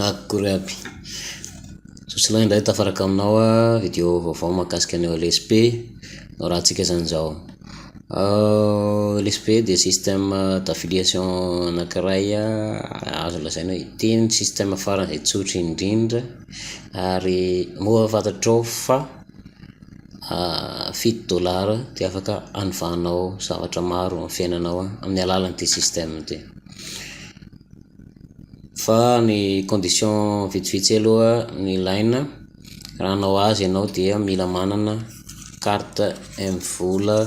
Akory aby. Sosilay indray tafaraka aminao vidéo vaovao mahakasika ny OLSP no raha antsika zany zao. OLSP dia système d'affiliation anankiray azo lazaina hoe ity ny système farany izay tsotra indrindra ary moa fantatrao fa $7 dia afaka anofanao zavatra maro amin'ny fiainanao amin'ny alalan'ity système ity. Fa ny condition vitsivitsy aloha ny ilaina raha hanao azy ianao dia mila manana carte M-vola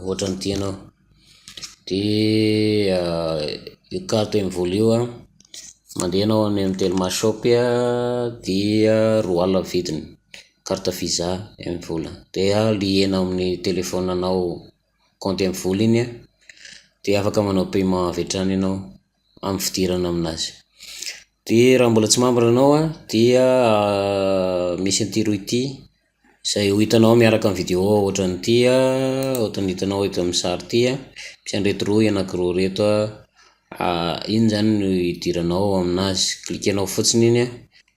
ohatran'ny ity ianao. Dia io carte M-vola io mandeha anao any amin'ny Telmashop dia 2 alina vidiny carte Visa M-vola. Dia liena amin'ny telefaonanao compte M-vola iny dia afaka manao paiement avy hatrany ianao amin'ny fidirana aminazy. Dia raha mbola tsy membre anao dia misy an'ity roa ity izay ho hitanao miaraka amin'ny vidéo ohatran'ity ohatran'ny hitanao eto amin'ny sary ity misy an'ireto roa anankiroa reto iny zany no hidiranao aminazy. Klikenao fotsiny iny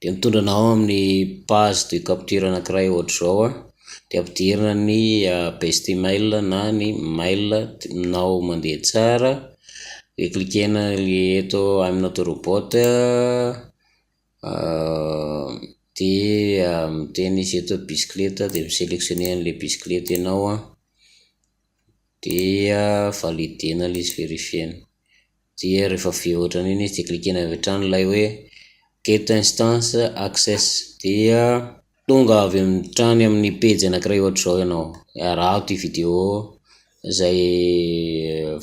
dia mitondra anao amin'ny page de capture anankiray ohatra zao dia ampidirina ny best email na ny mail nao mandeha tsara. Dia klikena eto I'm not a robot dia miteny izy eto bicyclette dia misélectionner an'le bicyclette ianao dia validena ilay izy verifiena. Dia rehefa avy ohatran'iny izy dia klikena avy hatrany ilay hoe get instance access dia tonga avy hatrany amin'ny page anankiray ohatra zao ianao. Araho ity vidéo izay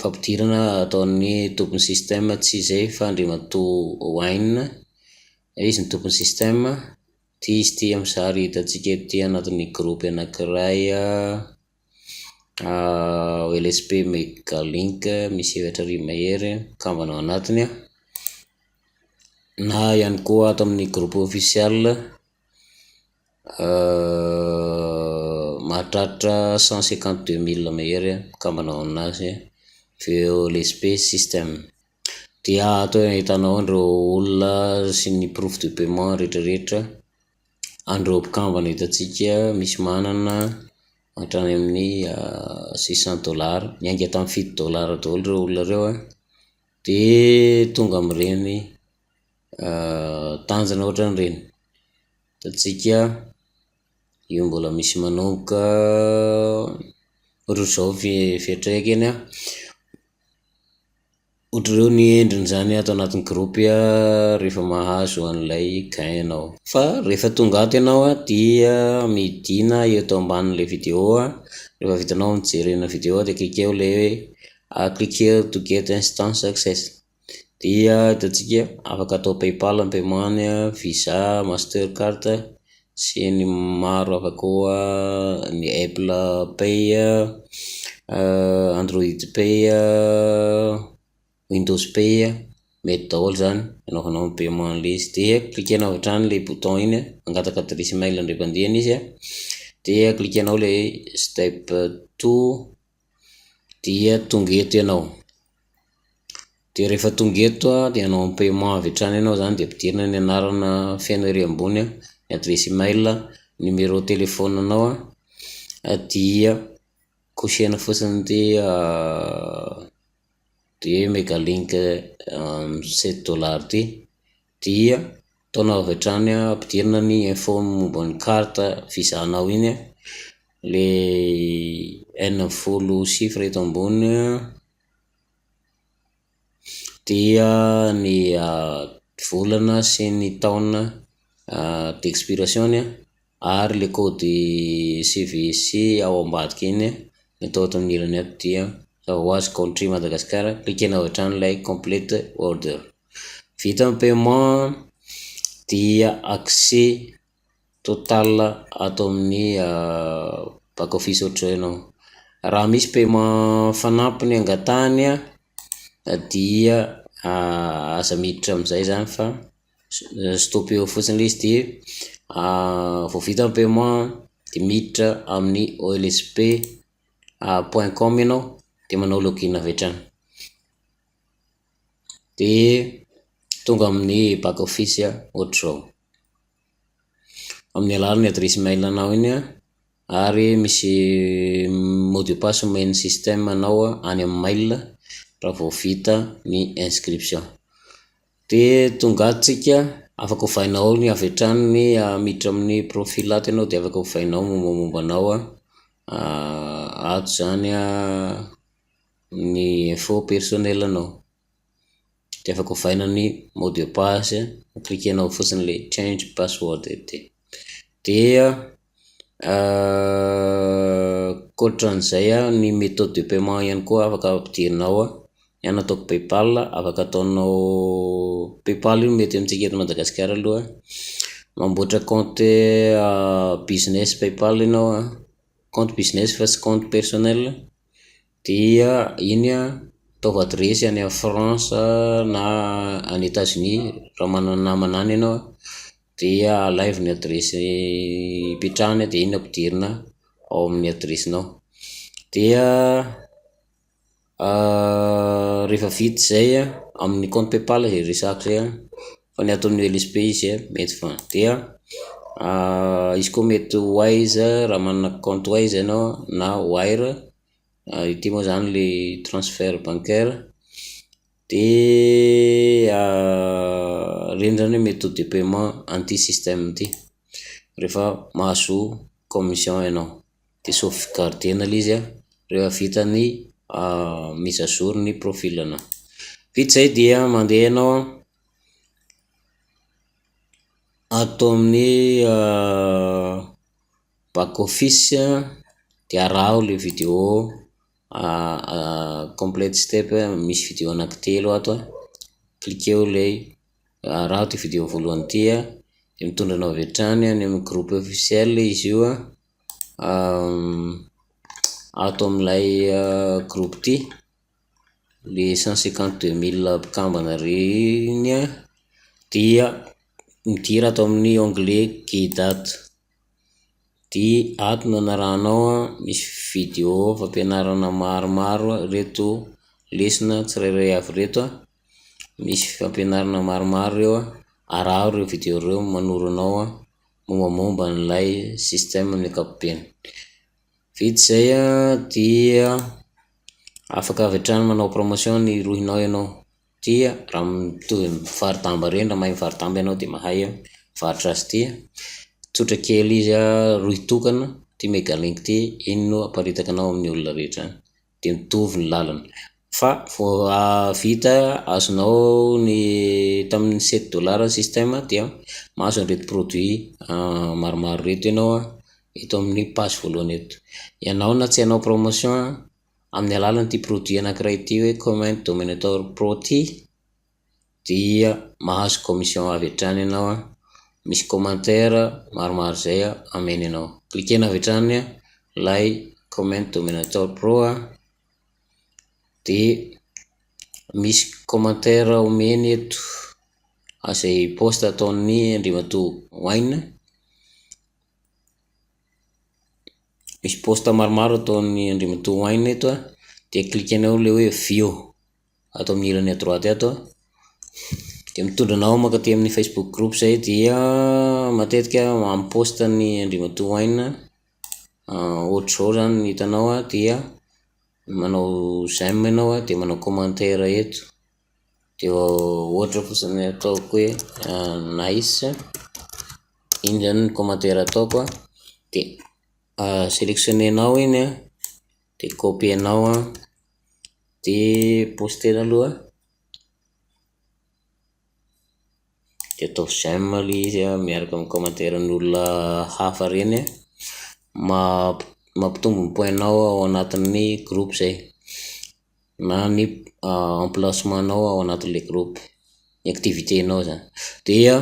fampidirana ataon'ny tompon'ny système tsy izay fa Andriamatoa Wine izy ny tompon'ny système. Ty izy ty amin'ny sary hitantsika ety anatin'ny groupe anankiray OLSP Megalink misy 7 mahery kambana ao anatiny na ihany koa ato amin'ny groupe officiel mahatratra 152 000 mahery kambana ao aminazy OLSP système. Dia ato ahitanao andreo olona sy ny proof de paiement rehetrarehetra andreo mpikambana hitantsika misy manana hatrany amin'ny $600 niainga tamin'ny $7 daholo ireo olona ireo dia tonga amin'ireny tanjona ohatran'ireny. Hitantsika io mbola misy manomboka ohatran'izao fiantraikany ohatr'ireo ny endriny zany ato anatin'ny groupe rehefa mahazo an'ilay gain ianao. Fa rehefa tonga ato ianao dia midina eto ambanin'ilay vidéo rehefa vitanao mijerena vidéo dia klikeo ilay hoe click here to get instance access. Dia hitantsika afaka atao PayPal ny paiement, Visa, Mastercard sy ny maro hafa koa ny Apple Pay, Android Pay, Windows Pay mety daholo zany anaovanao ny paiement an'ilay izy. Dia klikenao avy hatrany ilay bouton iny mangataka adresy email ny rehefa izy dia klikenao ilay step 2 dia tonga eto ianao. Dia rehefa tonga eto dia anao ny paiement avy hatrany ianao zany dia ampidirina ny anarana fiainao ery ambony ny adresy email, numéro telefaonanao dia kosehana fotsiny dia Megalink $7 ty dia ataonao avy hatrany ampidirina ny info momba ny carte Visa-nao iny le 90 chiffre eto ambony dia ny volana sy ny taona d'expiration ary le code CVC ao ambadika iny atao ato amin'ny ilany ato dia zao ho azy country Madagascar. Klikena avy hatrany ilay complete order. Vita ny paiement dia accès total ato amin'ny back office ohatra ianao. Raha misy paiement fanampiny angatahany dia aza miditra amin'izay zany fa stop eo fotsiny izy dia vao vita ny paiement dia miditra amin'ny olsp.com ianao dia manao login avy hatrany. Dia tonga amin'ny back office ohatr'izao. Amin'ny alalan'ny adresy mail anao iny ary misy mot de passe omeny système anao any amin'ny mail raha vao vita ny inscription. Dia tonga atsika afaka hovainao ny avy hatrany ny miditra amin'ny profil ato ianao dia afaka hovainao mombamomba anao ato zany ny info personnel anao. Dia afaka hovaina ny mot de passe, cliquenao fotsiny le change password ity. Dia koatran'izay ny méthode de paiement ihany koa afaka ampidirinao ny anao ataoko PayPal, afaka ataonao PayPal io mety amintsika eto Madagasikara aloha. Mamboatra compte business PayPal ianao compte business fa tsy compte personnel, dia iny ataova adresy any amin'ny France na any États-Unis raha manana namana any ianao, dia live ny adresy ipetrahany dia iny ampidirina ao amin'ny adresinao. Dia rehefa vita zay amin'ny compte PayPal zay resahako zay fa ny ato amin'ny LSP izy mety fa. Dia izy koa mety Wise raha manana compte Wise ianao na Wire, ity moa zany le transfert bancaire. Dia reny zany méthode de paiement anty système ity rehefa mahazo commission ianao. Dia sauvegardena ilay izy rehefa vita ny mise à jour ny profil-anao. Vita zay dia mandeha ianao ato amin'ny back office dia araho le vidéo complete step, misy vidéo anankitelo ato, cliqueo ilay araho ty vidéo voalohany ty dia mitondra anao avy hatrany any amin'ny groupe officiel izy io ato amin'ilay groupe ty le 152 000 mpikambana reny dia midira ato amin'ny onglet guide ato. Dia ato no anaranao misy vidéo fampianarana maromaro reto lesona tsirairay avy reto, misy fampianarana maromaro eo, araho ireo vidéo ireo manoro anao mombamomba an'ilay système amin'ny ankapobeny. Vita zay dia afaka avy hatrany manao promotion ny rohinao ianao. Dia raha mitovy mivarodamba reny, raha mahay mivarodamba ianao dia mahay mivarotra azy ty, tsotra kely izy rohy tokana ty Mega Link ty, iny no aparitaka anao amin'ny olona rehetra dia mitovy ny lalana. Fa vao vita azonao ny tamin'ny $7 système dia mahazo an'ireto produit maromaro reto ianao eto amin'ny page voalohany eto. Ianao na tsy hanao promotion amin'ny alalan'ity produit anankiray ity hoe Comment Dominator Pro ty, dia mahazo commission avy hatrany ianao, misy commentaire maromaro zay ameny anao. Cliquena avy hatrany ilay Comment Dominator Pro dia misy commentaire omeny eto izay poste ataon'ny Andriamatoa Wine. Misy poste maromaro ataon'ny Andriamatoa Wine eto dia cliquenao le hoe view ato amin'ny ilany à droite ato, dia mitondra anao mankaty amin'ny Facebook group zay. Dia matetika amin'ny poste ny Andriamatoa Wine ohatr'izao zany ny hitanao dia manao j'aime ianao dia manao commentaire eto, dia ohatra fotsiny ataoko hoe nice, iny zany ny commentaire ataoko. Dia sélectionnenao iny dia copienao dia postena aloha, dia atao j'aime ilay izy miaraka amin'ny commentaire ny olona hafa reny, mampitombo ny points-nao ao anatin'ny groupe zay na ny emplacement-nao ao anatin'ilay groupe, ny activité-nao zany. Dia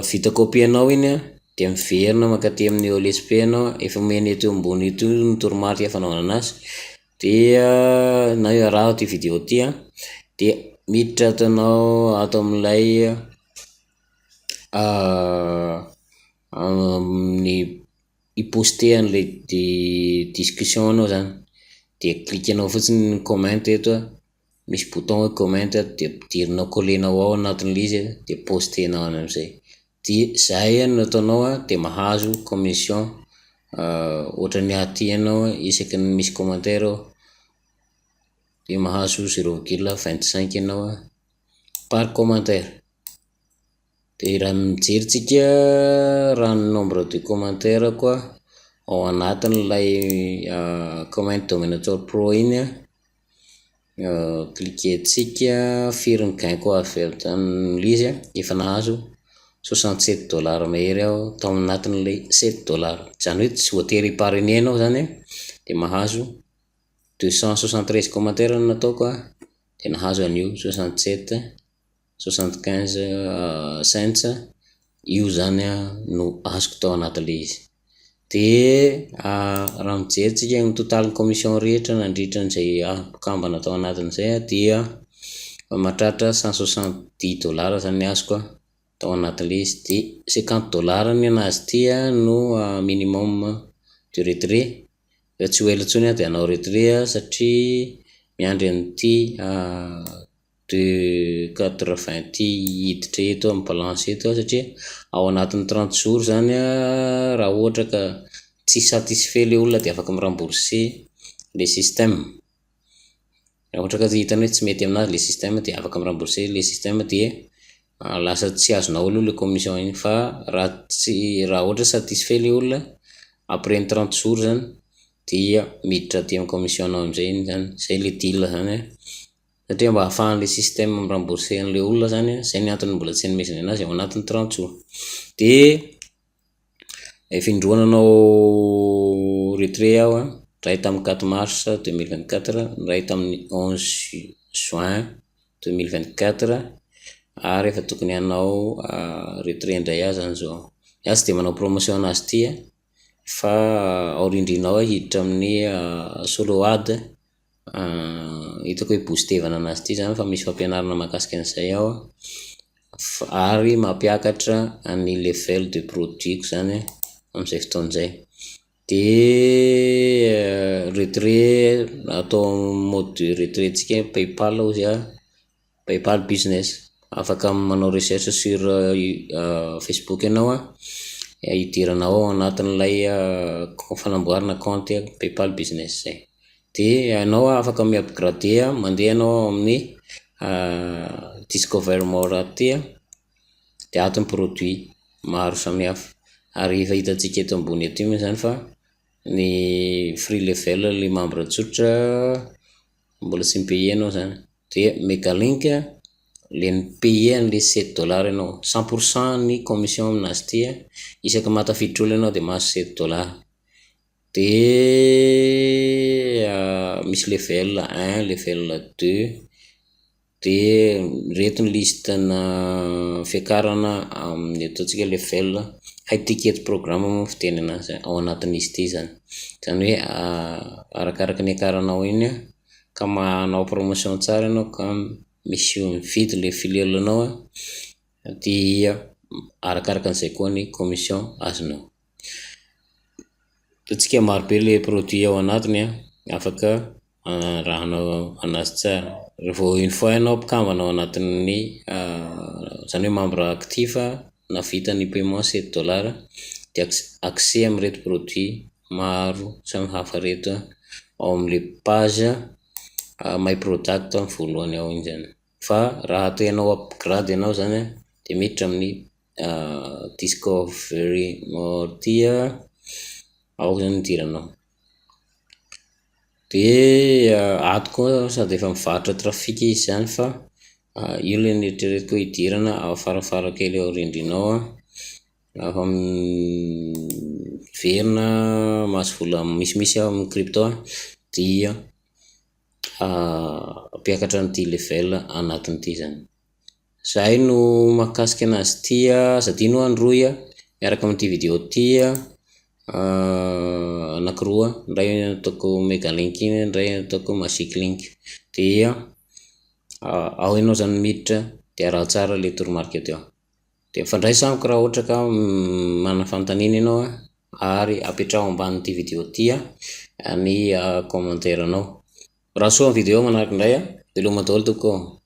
vita copienao iny dia miverina mankaty amin'ny LSP anao, efa omeny eto ambony eto ny toromarika fanaovana anazy. Dia na hoe araho ty vidéo ty dia miditra atanao ato amin'ilay ny hiposter an'ilay discussion anao zany, dia cliquenao fotsiny ny comment eto misy bouton hoe comment dia pidirinao coller-nao ao anatin'ilay izy dia postenao any amin'izay. Dia zay no ataonao dia mahazo commission ohatra ny aty ianao isaky ny misy commentaire dia mahazo 0,25 ianao par commentaire. Dia raha mijeritsika raha ny nombre de commentaire koa ao anatin'ilay comment dominator pro iny cliquer-tsika firy ny gain koa avy amin'ilay izy efa nahazo $67 mahery aho tao anatin'ilay $7. Zany hoe tsy voatery parrainer ianao zany dia mahazo 273 commentaire no nataoko dia nahazo an'io 67,75 cents io zany no azoko tao anatin'ilay izy. Dia raha mijeritsika ny total commission rehetra nandritra an'izay kambana tao anatin'izay dia mahatratra $170 zany ny azoko tao anatin'ilay izy. Dia $50 ny anazy ty no minimum de retrait. Raha tsy ho ela intsony dia hanao retrait satria miandry an'ity 2,80 hiditra eto amin'ny balance eto satria ao anatin'ny 30 jours zany raha ohatra ka tsy satisfait le olona dia afaka mirambourser le système. Raha ohatra ka hitany hoe tsy mety aminazy le système dia afaka mirambourser le système dia lasa tsy azonao aloha le commission iny. Fa raha ohatra satisfait le olona après ny 30 jours zany dia miditra aty amin'ny commission anao amin'izay iny zany, zay le deal zany satria mba ahafahan'le système mirambourser an'le olona zany zay ny antony mbola tsy nomezany anazy ao anatin'ny 30 jours. Dia efa indroananao retrait aho ray tamin'ny 4 mars 2024, ray tamin'ny 11 juin 2024 ary efa tokony hanao retrait indray azy zany zao. Iaho tsy dia manao promotion anazy ty fa aorindrinao hiditra amin'ny soload hitako hoe boostevana anazy ty zany fa misy fampianarana mahakasika an'izay aho ary mampiakatra ny level de produit zany amin'izay fotoan'izay. Dia retrait atao mode de retrait-tsika PayPal ozy PayPal business. Afaka manao recherche sur Facebook ianao hidiranao ao anatin'ilay fanamboarana compte PayPal business zay. Dia ianao afaka mi-upgrader mandeha ianao amin'ny discover more aty dia atony produit maro samihafa. Ary efa hitantsika eto ambony aty moa zany fa ny free level le membre tsotra mbola tsy mi-payer ianao zany. Dia Megalink le mi-payer an'le $7 ianao, 100% ny commission aminazy ty isaky matafiditra olo ianao dia mahazo $7. Dia misy level 1, level 2 dia reto ny listana fiakarana amin'ny ataontsika level high ticket programme moa fiteny anazy ao anatin'izy ty zany. Zany hoe arakaraka ny akaranao iny ka manao promotion tsara ianao ka misy mividy le filialanao dia arakaraka an'izay koa ny commission azonao. Ataontsika marobe le produit ao anatiny afaka rahanao anazy tsara. Rehefa une fois ianao mpikambana ao anatin'ny zany hoe membre actif na vita ny paiement $7 dia accès amin'reto produit maro samihafa reto ao amin'le page my product amin'ny voalohany ao iny zany. Fa raha atao ianao upgrade ianao zany dia miditra amin'ny discovery more ty ao zany idiranao. Dia ato koa sady efa mivarotra trafic izy zany fa io le nieritreretiko hidirana afarafara kely ao rindrinao fa miverina mahazo vola misimisy ao amin'ny crypto dia ampiakatra an'ity level anatin'ity zany. Zay no mahakasika anazy ty sady no androy miaraka amin'ity vidéo ty anankiroa, ndray ataoko Megalink iny, ndray ataoko Magic Link. Dia ao ianao zany miditra dia araha tsara le toromarika teo. Dia mifandray samiko raha ohatra ka manana fanontaniana ianao ary apetraho ambanin'ity vidéo ty ny commentaire anao. Raha soa ny vidéo manaraka indray Veloma daholo tompoko.